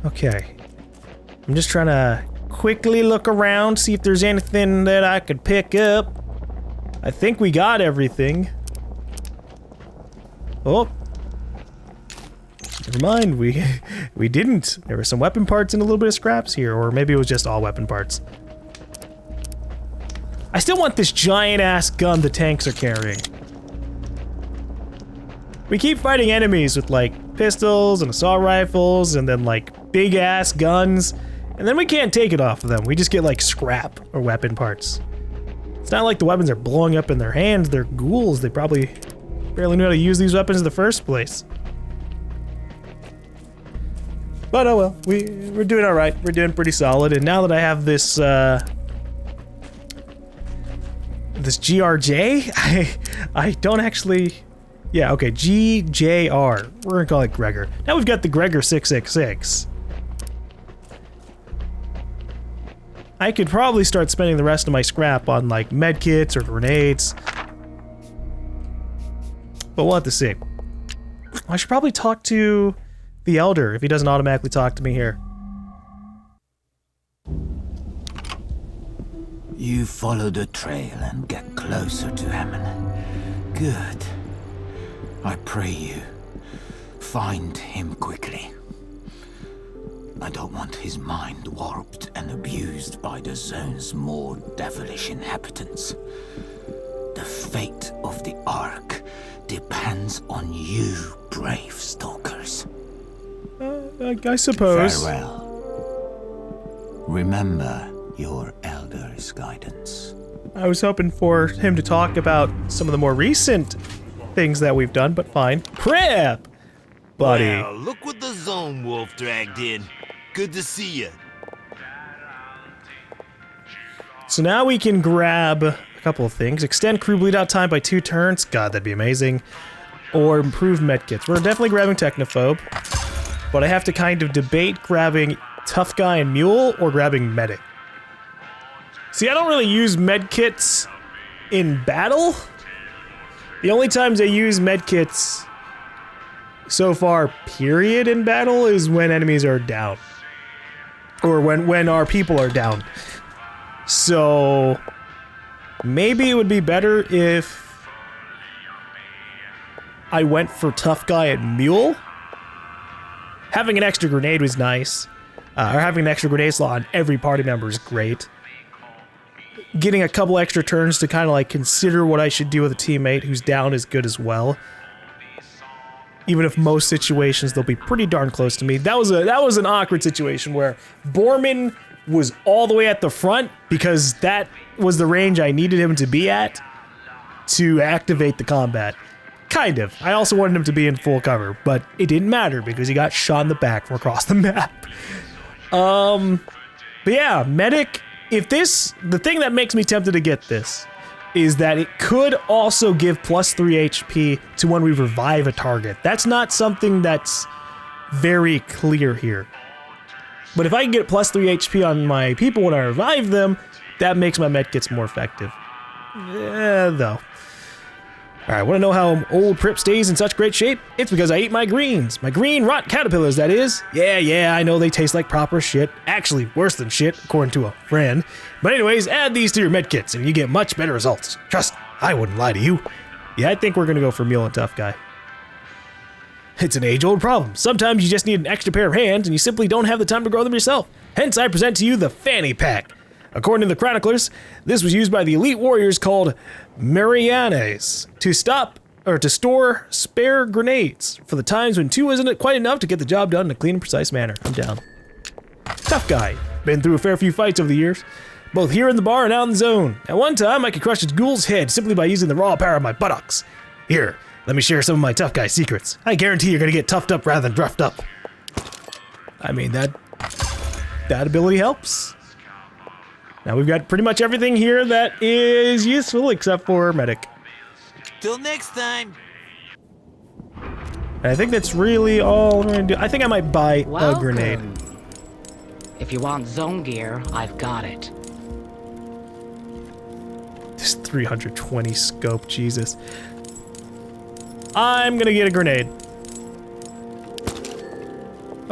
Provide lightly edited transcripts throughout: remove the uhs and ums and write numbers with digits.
Okay. I'm just trying to quickly look around, see if there's anything that I could pick up. I think we got everything. Oh. Never mind, we didn't. There were some weapon parts and a little bit of scraps here, or maybe it was just all weapon parts. I still want this giant-ass gun the tanks are carrying. We keep fighting enemies with, like, pistols and assault rifles and then, like, big-ass guns, and then we can't take it off of them. We just get, like, scrap or weapon parts. It's not like the weapons are blowing up in their hands. They're ghouls. They probably barely knew how to use these weapons in the first place. But oh well, we're doing all right. We're doing pretty solid, and now that I have this, this GRJ, I don't actually... Yeah, okay, GJR. We're gonna call it Gregor. Now we've got the Gregor 666. I could probably start spending the rest of my scrap on, like, medkits or grenades. But we'll have to see. I should probably talk to the Elder if he doesn't automatically talk to me here. You follow the trail and get closer to Hammond. Good. I pray you find him quickly. I don't want his mind warped and abused by the zone's more devilish inhabitants. The fate of the Ark depends on you, brave stalkers. I suppose. Farewell. Remember your Elder's guidance. I was hoping for him to talk about some of the more recent things that we've done, but fine. Prep! Buddy. Wow, look what the Zone Wolf dragged in. Good to see you. So now we can grab a couple of things. Extend crew bleed out time by 2 turns. God, that'd be amazing. Or improve medkits. We're definitely grabbing Technophobe. But I have to kind of debate grabbing Tough Guy and Mule or grabbing Medic. See, I don't really use medkits in battle. The only times I use medkits so far, period, in battle is when enemies are down. Or when our people are down. So maybe it would be better if I went for Tough Guy and Mule. Having an extra grenade was nice. Or having an extra grenade slot on every party member is great. Getting a couple extra turns to kind of like consider what I should do with a teammate who's down is good as well. Even if most situations they'll be pretty darn close to me. That was an awkward situation where Borman was all the way at the front because that was the range I needed him to be at to activate the combat. Kind of. I also wanted him to be in full cover, but it didn't matter because he got shot in the back from across the map. But yeah, Medic, the thing that makes me tempted to get this is that it could also give +3 HP to when we revive a target. That's not something that's very clear here. But if I can get +3 HP on my people when I revive them, that makes my medkits more effective. Yeah, though. Alright, want to know how old Prip stays in such great shape? It's because I eat my greens. My green rot caterpillars, that is. Yeah, I know they taste like proper shit. Actually, worse than shit, according to a friend. But anyways, add these to your medkits and you get much better results. Trust, I wouldn't lie to you. Yeah, I think we're gonna go for Mule and Tough Guy. It's an age-old problem. Sometimes you just need an extra pair of hands and you simply don't have the time to grow them yourself. Hence, I present to you the Fanny Pack. According to the chroniclers, this was used by the elite warriors called Marianes to store spare grenades for the times when 2 isn't quite enough to get the job done in a clean and precise manner. I'm down. Tough Guy. Been through a fair few fights over the years, both here in the bar and out in the zone. At one time, I could crush its ghoul's head simply by using the raw power of my buttocks. Here, let me share some of my Tough Guy secrets. I guarantee you're gonna get toughed up rather than druffed up. I mean, that ability helps. Now we've got pretty much everything here that is useful except for Medic. Till next time. And I think that's really all I'm gonna do. I think I might buy a grenade. If you want zone gear, I've got it. This 320 scope, Jesus. I'm gonna get a grenade.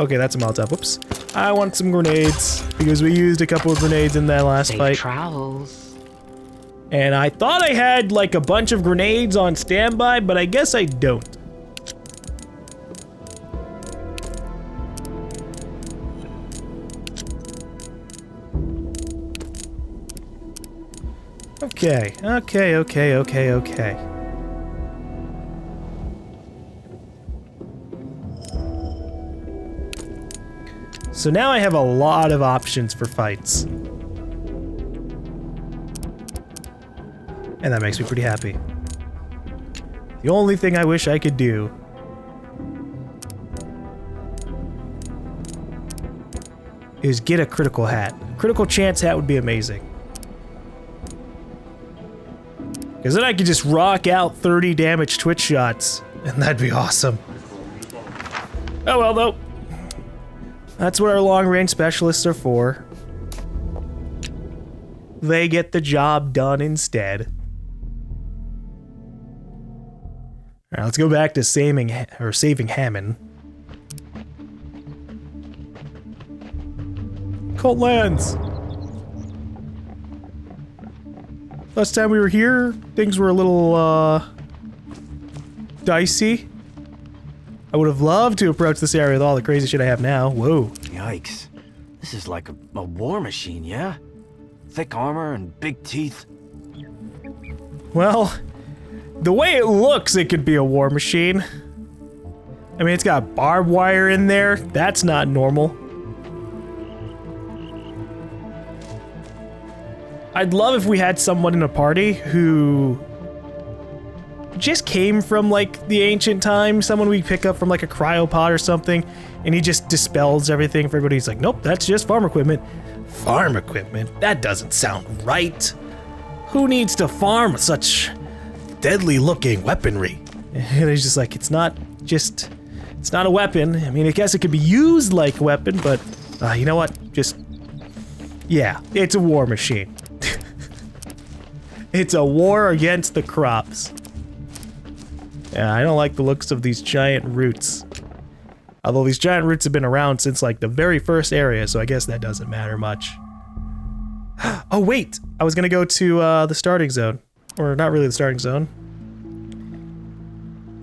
Okay, that's a Molotov. Whoops. I want some grenades because we used a couple of grenades in that last Safe fight. travels. And I thought I had like a bunch of grenades on standby, but I guess I don't. Okay. So now I have a lot of options for fights. And that makes me pretty happy. The only thing I wish I could do is get a critical hat. Critical chance hat would be amazing. Because then I could just rock out 30 damage twitch shots, and that'd be awesome. Oh well, though. That's what our long-range specialists are for. They get the job done instead. Alright, let's go back to saving Hammond. Cult lands! Last time we were here, things were a little, dicey. I would have loved to approach this area with all the crazy shit I have now. Whoa. Yikes. This is like a war machine, yeah? Thick armor and big teeth. Well, the way it looks, it could be a war machine. I mean, it's got barbed wire in there. That's not normal. I'd love if we had someone in a party who just came from, like, the ancient times. Someone we pick up from, like, a cryopod or something, and he just dispels everything for everybody. He's like, nope, that's just farm equipment. Farm equipment? That doesn't sound right. Who needs to farm such deadly-looking weaponry? And he's just like, it's not a weapon. I mean, I guess it could be used like a weapon, but, you know what? Yeah, it's a war machine. It's a war against the crops. Yeah, I don't like the looks of these giant roots. Although these giant roots have been around since like the very first area, so I guess that doesn't matter much. Oh wait! I was gonna go to the starting zone. Or not really the starting zone.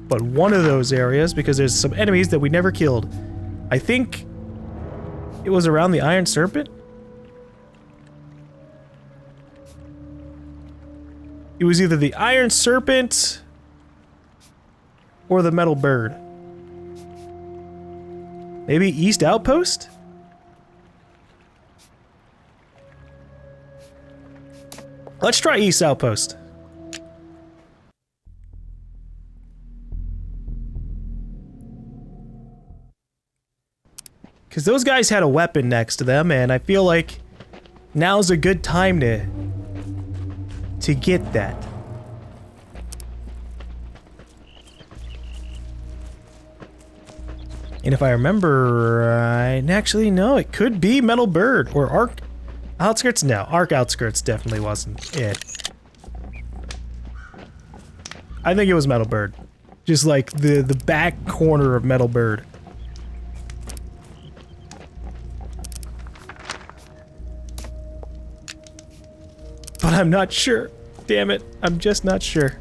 But one of those areas, because there's some enemies that we never killed. I think it was around the Iron Serpent? It was either the Iron Serpent or the Metal Bird. Maybe East Outpost? Let's try East Outpost. Because those guys had a weapon next to them, and I feel like now's a good time to get that. And if I remember right, actually no, it could be Metal Bird or Arc Outskirts. No, Arc Outskirts definitely wasn't it. I think it was Metal Bird, just like the back corner of Metal Bird. But I'm not sure. Damn it, I'm just not sure.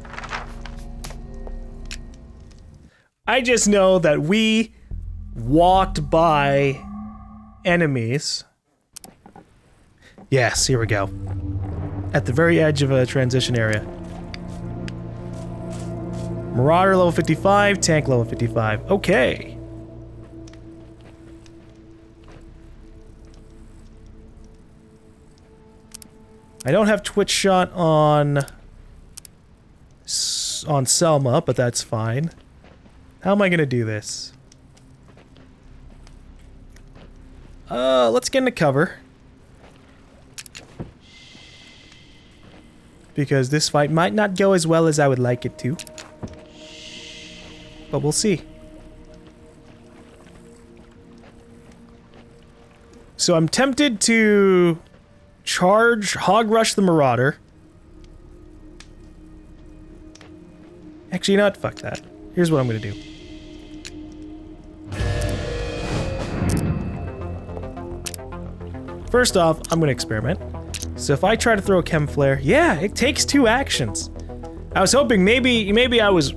I just know that we walked by enemies. Yes, here we go. At the very edge of a transition area. Marauder level 55, tank level 55. Okay. I don't have Twitch Shot on Selma, but that's fine. How am I gonna do this? Let's get into cover. Because this fight might not go as well as I would like it to. But we'll see. So I'm tempted to hog rush the Marauder. Actually, you know what? Fuck that. Here's what I'm gonna do. First off, I'm gonna experiment. So if I try to throw a chem flare, yeah, it takes 2 actions. I was hoping maybe I was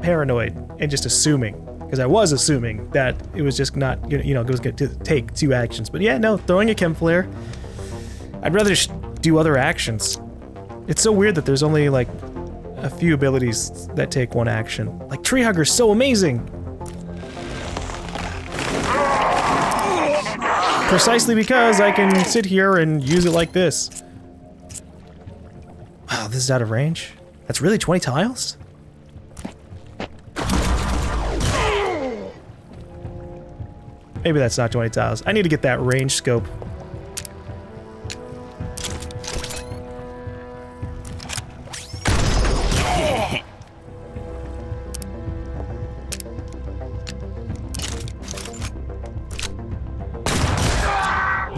paranoid and just assuming, because I was assuming that it was just not, you know, it was going to take 2 actions. But yeah, no, throwing a chem flare, I'd rather just do other actions. It's so weird that there's only like a few abilities that take 1 action. Like Tree Hugger's so amazing. Precisely because I can sit here and use it like this. Wow, this is out of range. That's really 20 tiles? Maybe that's not 20 tiles. I need to get that range scope.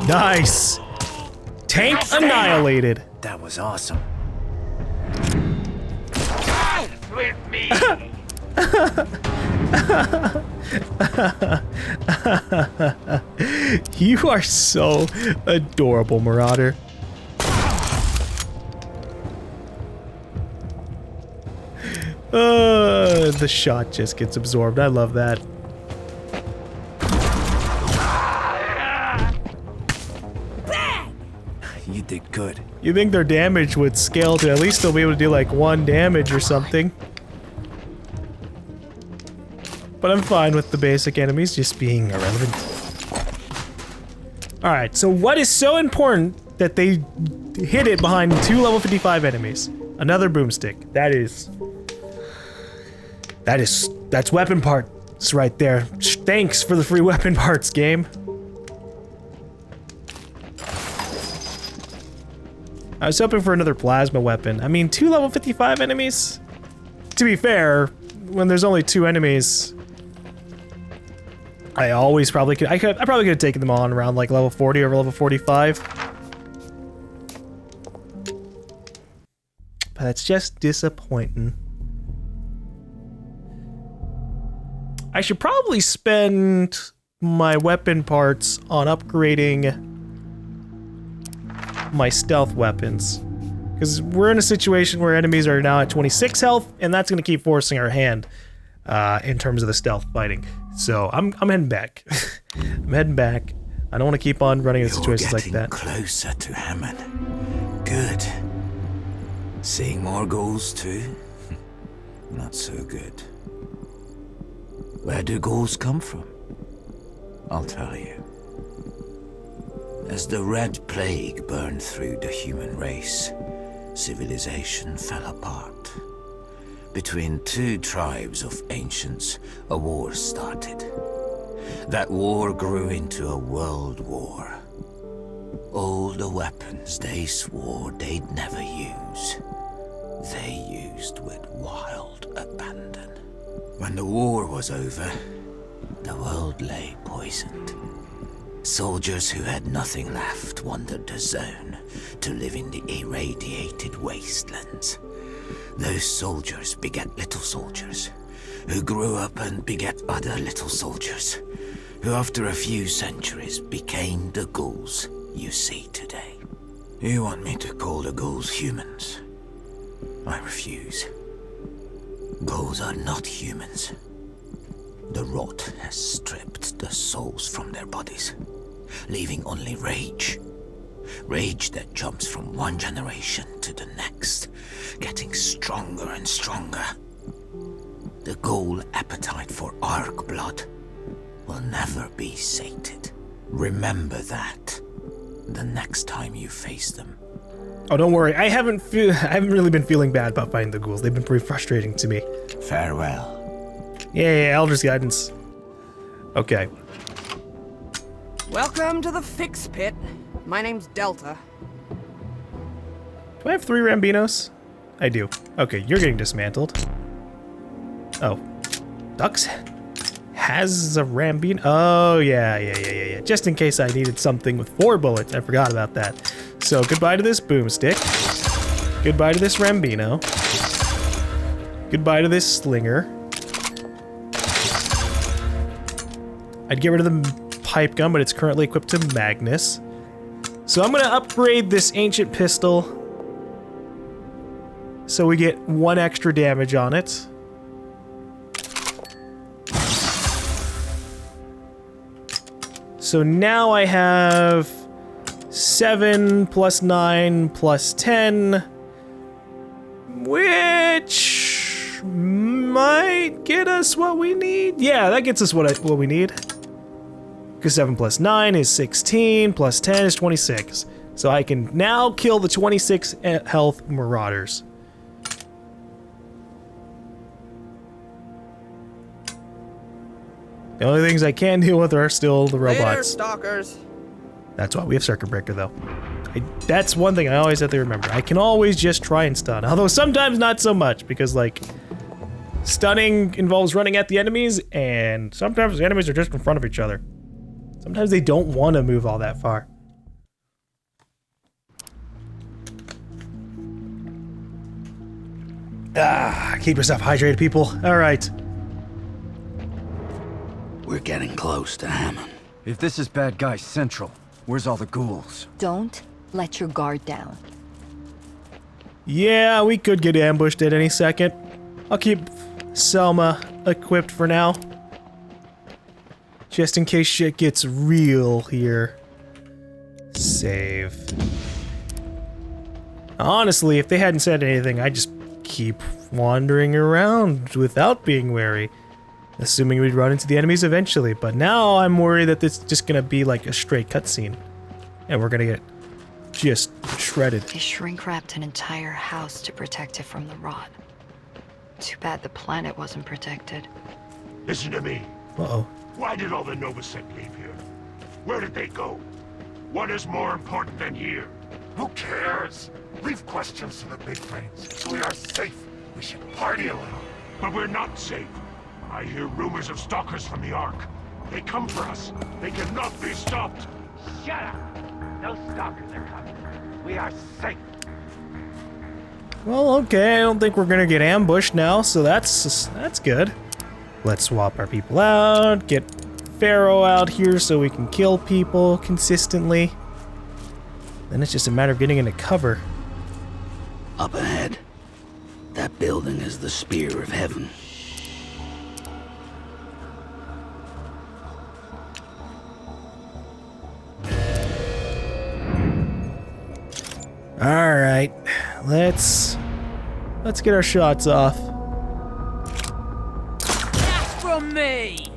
Nice! Tank annihilated. That was awesome. With me. You are so adorable, Marauder. The shot just gets absorbed. I love that. You did good. You think their damage would scale to at least they'll be able to do like 1 damage or something. But I'm fine with the basic enemies just being irrelevant. Alright, so what is so important that they hid it behind 2 level 55 enemies? Another boomstick. That's weapon parts right there. Thanks for the free weapon parts, game. I was hoping for another plasma weapon. I mean, 2 level 55 enemies? To be fair, when there's only 2 enemies, I probably could have taken them on around like level 40 or level 45. But that's just disappointing. I should probably spend my weapon parts on upgrading my stealth weapons, because we're in a situation where enemies are now at 26 health, and that's going to keep forcing our hand in terms of the stealth fighting. So I'm heading back. I'm heading back. I don't want to keep on running into situations like that. Closer to Hammond. Good. Seeing more ghouls too? Not so good. Where do ghouls come from? I'll tell you. As the Red Plague burned through the human race, civilization fell apart. Between 2 tribes of ancients, a war started. That war grew into a world war. All the weapons they swore they'd never use, they used with wild abandon. When the war was over, the world lay poisoned. Soldiers who had nothing left wandered the zone to live in the irradiated wastelands. Those soldiers beget little soldiers, who grew up and beget other little soldiers, who after a few centuries became the ghouls you see today. You want me to call the ghouls humans? I refuse. Ghouls are not humans. The rot has stripped the souls from their bodies, leaving only rage. Rage that jumps from one generation to the next, getting stronger and stronger. The ghoul appetite for Ark blood will never be sated. Remember that the next time you face them. Oh, don't worry. I haven't really been feeling bad about fighting the ghouls. They've been pretty frustrating to me. Farewell. Yeah, Elder's Guidance. Okay. Welcome to the Fix Pit. My name's Delta. Do I have 3 Rambinos? I do. Okay, you're getting dismantled. Oh. Dux has a Rambino. Oh, yeah. Just in case I needed something with 4 bullets. I forgot about that. So, goodbye to this boomstick. Goodbye to this Rambino. Goodbye to this slinger. I'd get rid of the pipe gun, but it's currently equipped to Magnus. So I'm gonna upgrade this ancient pistol so we get 1 extra damage on it. So now I have 7 plus 9 plus 10, which might get us what we need. Yeah, that gets us what we need. Because 7 plus 9 is 16, plus 10 is 26. So I can now kill the 26 health marauders. The only things I can deal with are still the robots. Later, stalkers. That's why we have Circuit Breaker, though. That's one thing I always have to remember. I can always just try and stun. Although sometimes not so much, because, like, stunning involves running at the enemies, and sometimes the enemies are just in front of each other. Sometimes they don't want to move all that far. Keep yourself hydrated, people. All right. We're getting close to Hammond. If this is bad guy central, where's all the ghouls? Don't let your guard down. Yeah, we could get ambushed at any second. I'll keep Selma equipped for now. Just in case shit gets real here. Save. Honestly, if they hadn't said anything, I'd just keep wandering around without being wary. Assuming we'd run into the enemies eventually, but now I'm worried that this is just gonna be like a straight cutscene. And we're gonna get just shredded. They shrink-wrapped an entire house to protect it from the rot. Too bad the planet wasn't protected. Listen to me. Uh-oh. Why did all the Novasec leave here? Where did they go? What is more important than here? Who cares? Leave questions to the big brains. We are safe. We should party a little. But we're not safe. I hear rumors of stalkers from the Ark. They come for us. They cannot be stopped. Shut up! No stalkers are coming. We are safe. Well, okay, I don't think we're gonna get ambushed now, so that's good. Let's swap our people out, get Pharaoh out here so we can kill people consistently. Then it's just a matter of getting into cover. Up ahead. That building is the Spear of Heaven. All right, let's get our shots off. That's from me.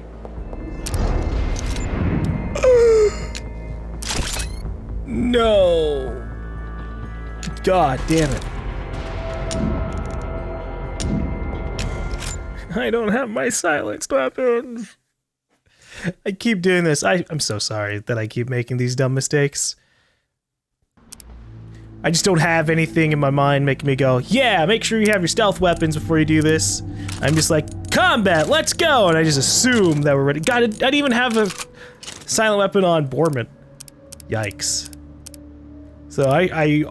No. God damn it. I don't have my silenced weapons. I keep doing this. I'm so sorry that I keep making these dumb mistakes. I just don't have anything in my mind making me go, yeah, make sure you have your stealth weapons before you do this. I'm just like, combat, let's go! And I just assume that we're ready. God, I didn't even have a silent weapon on Borman. Yikes. So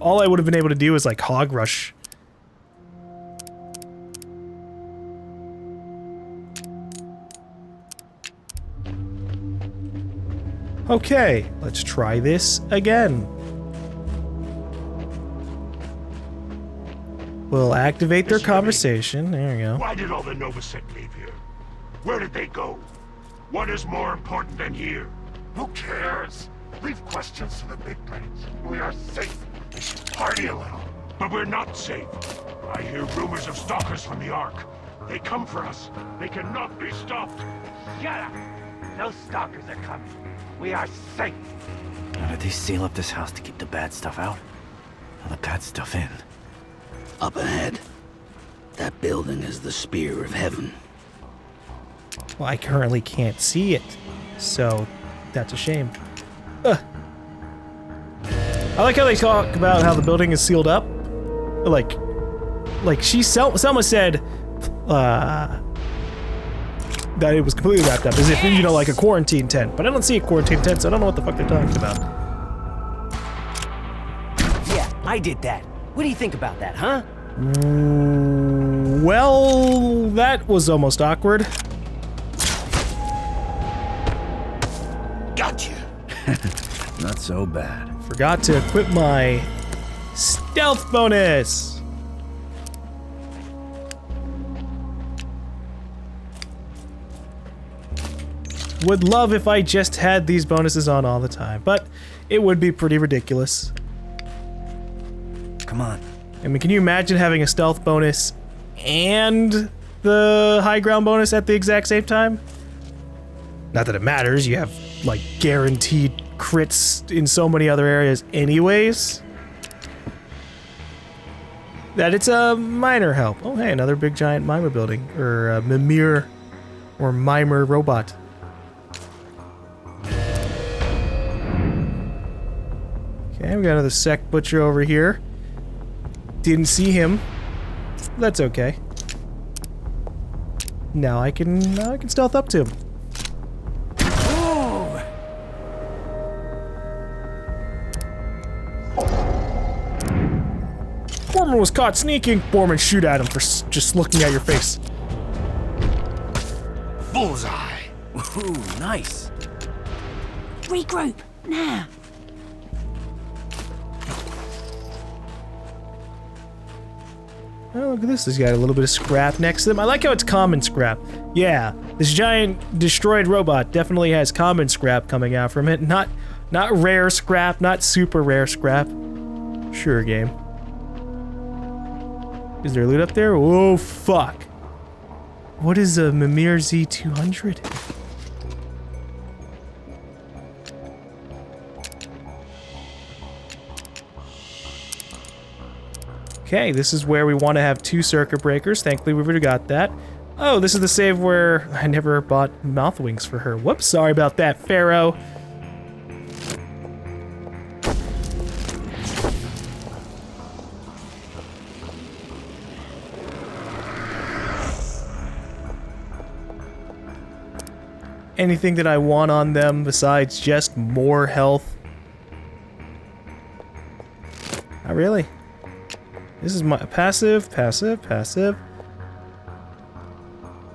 all I would have been able to do is like hog rush. Okay, let's try this again. We'll activate their conversation. There we go. Why did all the Novasec leave here? Where did they go? What is more important than here? Who cares? Leave questions to the big brains. We are safe. We should party a little. But we're not safe. I hear rumors of stalkers from the Ark. They come for us. They cannot be stopped. Shut up! No stalkers are coming. We are safe. Now, did they seal up this house to keep the bad stuff out? And the bad stuff in? Up ahead. That building is the Spear of Heaven. Well, I currently can't see it, so that's a shame. I like how they talk about how the building is sealed up. Like Selma said that it was completely wrapped up, as if, you know, like a quarantine tent. But I don't see a quarantine tent, so I don't know what the fuck they're talking about. Yeah, I did that. What do you think about that, huh? Well, that was almost awkward. Gotcha. Not so bad. Forgot to equip my stealth bonus. Would love if I just had these bonuses on all the time, but it would be pretty ridiculous. Come on. I mean, can you imagine having a stealth bonus and the high ground bonus at the exact same time? Not that it matters, you have, like, guaranteed crits in so many other areas anyways. That it's a minor help. Oh, hey, another big giant mimer building. Or a mimir or mimer robot. Okay, we got another sect butcher over here. Didn't see him. That's okay. Now I can stealth up to him. Borman was caught sneaking. Borman, shoot at him for just looking at your face. Bullseye. Ooh, nice. Regroup, now. Oh, look at this. He's got a little bit of scrap next to him. I like how it's common scrap. Yeah, this giant destroyed robot definitely has common scrap coming out from it. Not rare scrap, not super rare scrap. Sure, game. Is there loot up there? Oh, fuck. What is a Mimir Z200? Okay, this is where we want to have 2 circuit breakers. Thankfully, we've already got that. Oh, this is the save where I never bought mouth wings for her. Whoops, sorry about that, Pharaoh. Anything that I want on them besides just more health? Not really. This is my passive.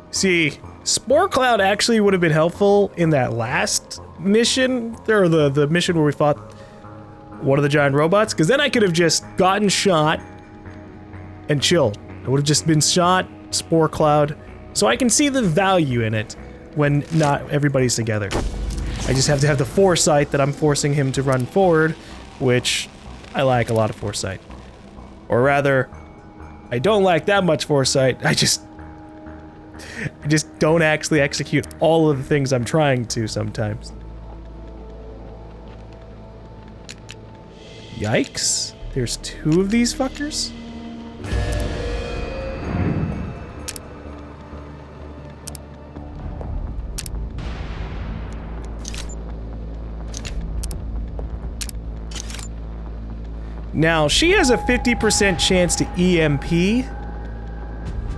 See, Spore Cloud actually would have been helpful in that last mission, or the mission where we fought one of the giant robots, because then I could have just gotten shot and chilled. I would have just been shot, Spore Cloud, so I can see the value in it when not everybody's together. I just have to have the foresight that I'm forcing him to run forward, which I lack a lot of foresight. Or rather, I don't lack that much foresight, I just don't actually execute all of the things I'm trying to sometimes. Yikes. There's 2 of these fuckers? Now, she has a 50% chance to EMP,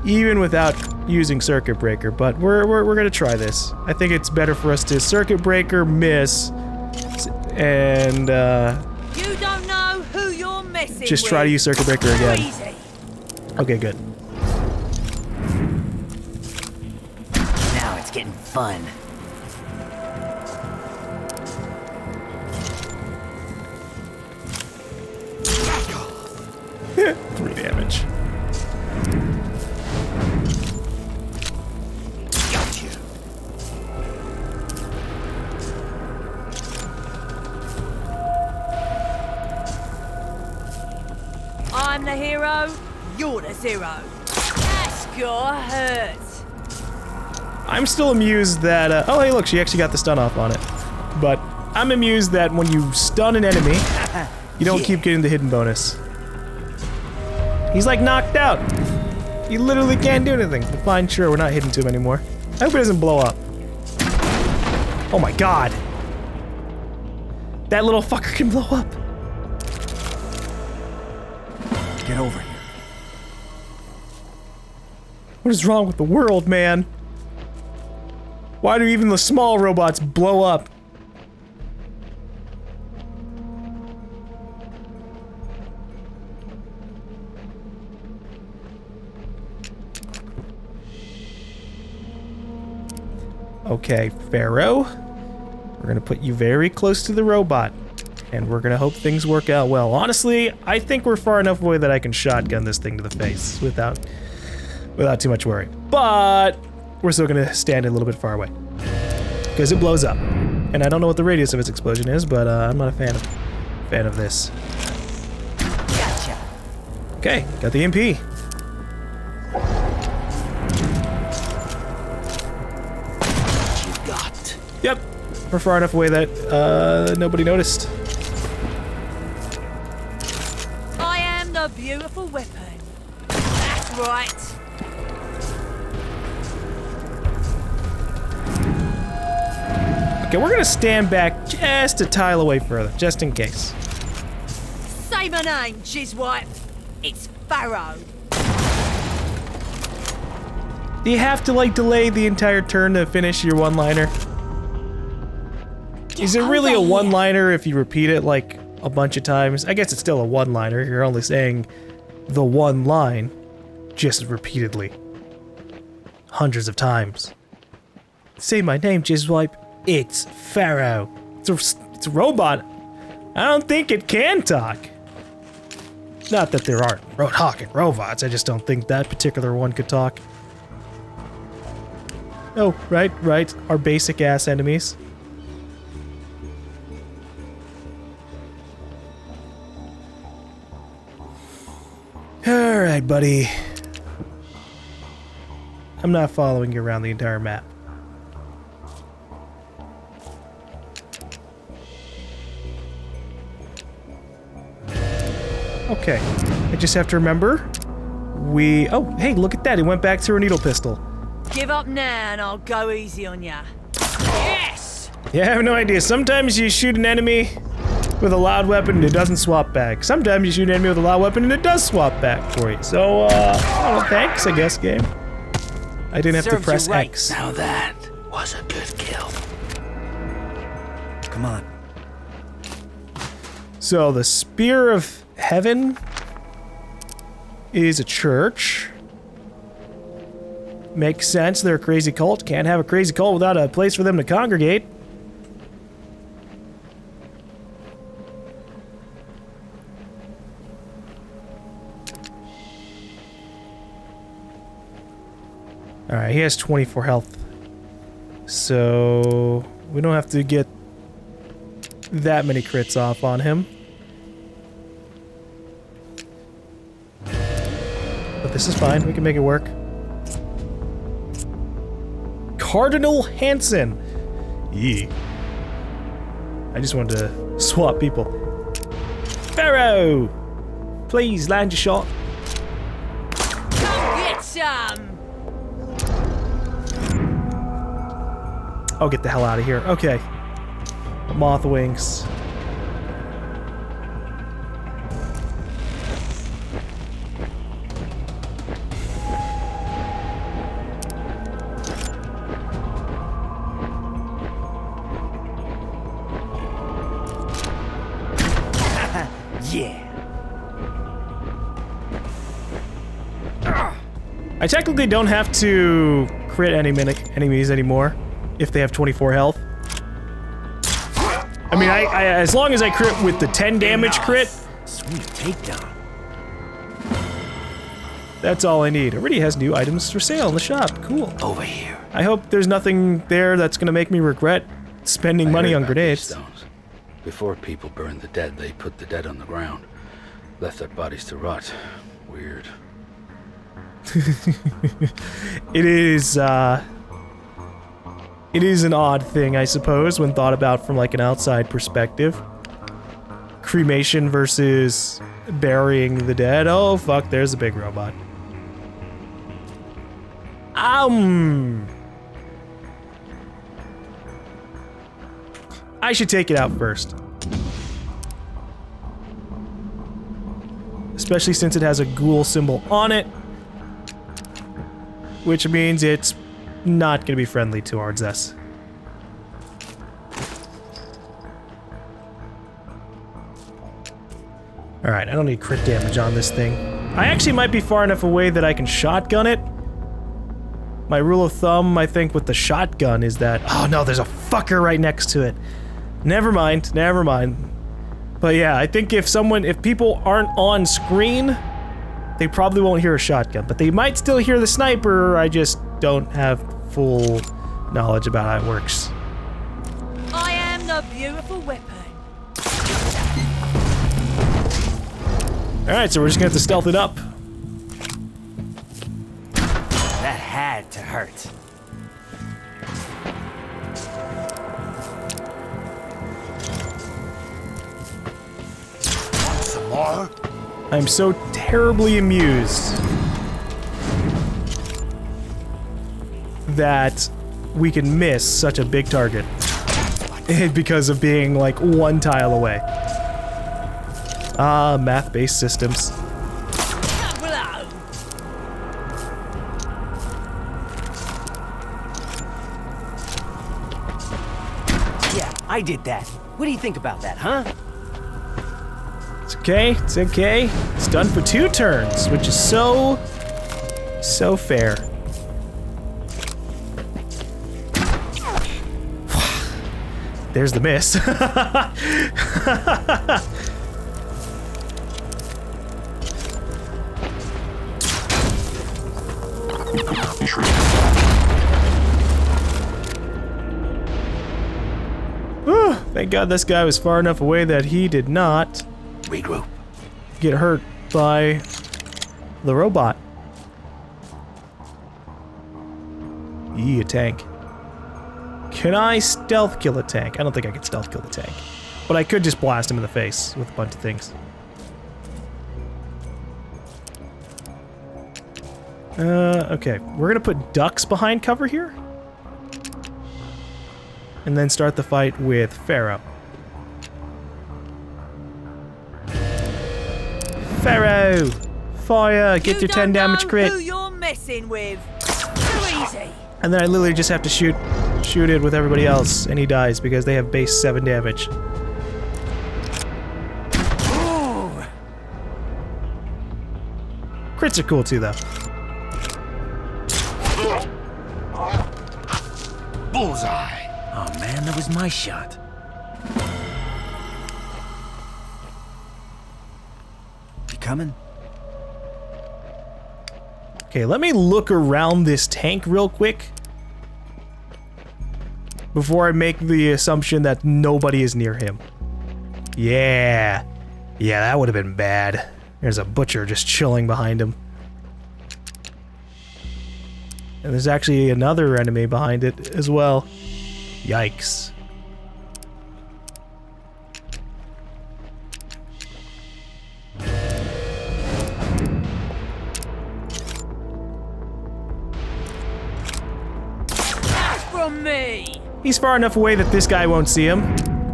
even without using Circuit Breaker, but we're gonna try this. I think it's better for us to Circuit Breaker, miss, and You don't know who you're messing just with. try to use Circuit Breaker again. Easy. Okay, good. Now it's getting fun. 3 damage. Gotcha. I'm the hero, you're the zero. That's gotta hurt. I'm still amused that, oh hey look, she actually got the stun off on it. But I'm amused that when you stun an enemy, you don't keep getting the hidden bonus. He's like knocked out. He literally can't do anything. But fine, sure, we're not hitting to him anymore. I hope it doesn't blow up. Oh my god. That little fucker can blow up. Get over here. What is wrong with the world, man? Why do even the small robots blow up? Okay, Pharaoh. We're gonna put you very close to the robot. And we're gonna hope things work out well. Honestly, I think we're far enough away that I can shotgun this thing to the face without too much worry. But we're still gonna stand a little bit far away because it blows up. And I don't know what the radius of its explosion is, but I'm not a fan of this. Gotcha. Okay, got the MP. What you got? Yep, we're far enough away that nobody noticed. I am the beautiful weapon. That's right. Okay, we're gonna stand back just a tile away further, just in case. Say my name, Jizwipe. It's Pharaoh. Do you have to, like, delay the entire turn to finish your one-liner? Is it really a one-liner if you repeat it, like, a bunch of times? I guess it's still a one-liner. You're only saying the one line just repeatedly. Hundreds of times. Say my name, Jizwipe. It's Pharaoh. It's a robot. I don't think it can talk. Not that there aren't talking robots, I just don't think that particular one could talk. Oh, right, our basic ass enemies. Alright, buddy. I'm not following you around the entire map. Okay, I just have to remember, oh, hey, look at that, it went back to her needle pistol. Give up now and I'll go easy on ya. Yes! Yeah, I have no idea. Sometimes you shoot an enemy with a loud weapon and it doesn't swap back. Sometimes you shoot an enemy with a loud weapon and it does swap back for you. So, oh, thanks, I guess, game. I didn't have to press X. Now that was a good kill. Come on. So, the Spear of Heaven is a church. Makes sense, they're a crazy cult. Can't have a crazy cult without a place for them to congregate. Alright, he has 24 health. So we don't have to get that many crits off on him. But this is fine, we can make it work. Cardinal Hansen. Yee. I just wanted to swap people. Pharaoh! Please land your shot. Come get some! Oh, get the hell out of here. Okay. Moth wings. Yeah. I technically don't have to crit any enemies anymore if they have 24 health. I mean, I as long as I crit with the 10 damage crit, Sweet takedown. that's all I need. It already has new items for sale in the shop. Cool. Over here. I hope there's nothing there that's gonna make me regret spending money on grenades. Before people burned the dead, they put the dead on the ground. Left their bodies to rot. Weird. It is an odd thing, I suppose, when thought about from like an outside perspective. Cremation versus burying the dead. Oh fuck, there's a big robot. I should take it out first. Especially since it has a ghoul symbol on it. Which means it's not gonna be friendly towards us. Alright, I don't need crit damage on this thing. I actually might be far enough away that I can shotgun it. My rule of thumb, I think, with the shotgun is that... Oh no, there's a fucker right next to it. Never mind, never mind. But yeah, I think if people aren't on screen, they probably won't hear a shotgun, but they might still hear the sniper. I just don't have full knowledge about how it works. I am the beautiful weapon. Alright, so we're just gonna have to stealth it up. That had to hurt. Want some more? I'm so terribly amused that we can miss such a big target because of being like one tile away. Ah, math-based systems. Yeah, I did that. What do you think about that, huh? It's okay, it's okay. It's done for 2 turns, which is so fair. There's the miss. Whew, thank God this guy was far enough away that he did not Regroup. get hurt by the robot. Yee, a tank. Can I stealth kill a tank? I don't think I can stealth kill the tank. But I could just blast him in the face with a bunch of things. Okay. We're gonna put ducks behind cover here. And then start the fight with Pharaoh. Pharaoh! Fire! Get your 10 damage crit! Who you're messing with? Too easy. And then I literally just have to shoot it with everybody else, and he dies because they have base 7 damage. Ooh. Crits are cool too, though. Bullseye. Oh man, that was my shot. You coming? Okay, let me look around this tank real quick before I make the assumption that nobody is near him. Yeah. Yeah, that would have been bad. There's a butcher just chilling behind him. And there's actually another enemy behind it as well. Yikes. From me. He's far enough away that this guy won't see him.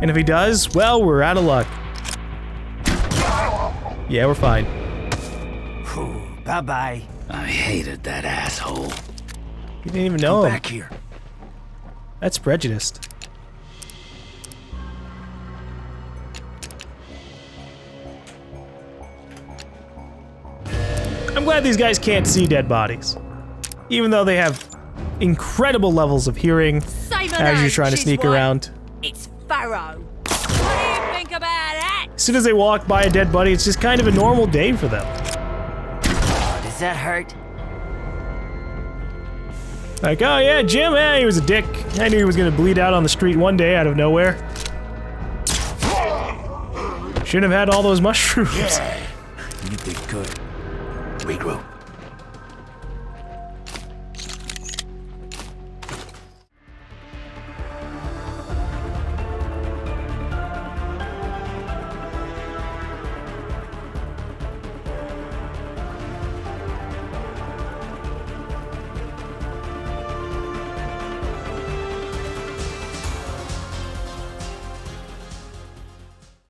And if he does, well, we're out of luck. Yeah, we're fine. Bye-bye. I hated that asshole. You didn't even know him. Back here. That's prejudiced. I'm glad these guys can't see dead bodies. Even though they have incredible levels of hearing as you're trying to sneak around. It's Pharaoh. What do you think about that? As soon as they walk by a dead body, it's just kind of a normal day for them. Does that hurt? Like, oh yeah, Jim, he was a dick. I knew he was gonna bleed out on the street one day out of nowhere. Shouldn't have had all those mushrooms. You did good. Regroup.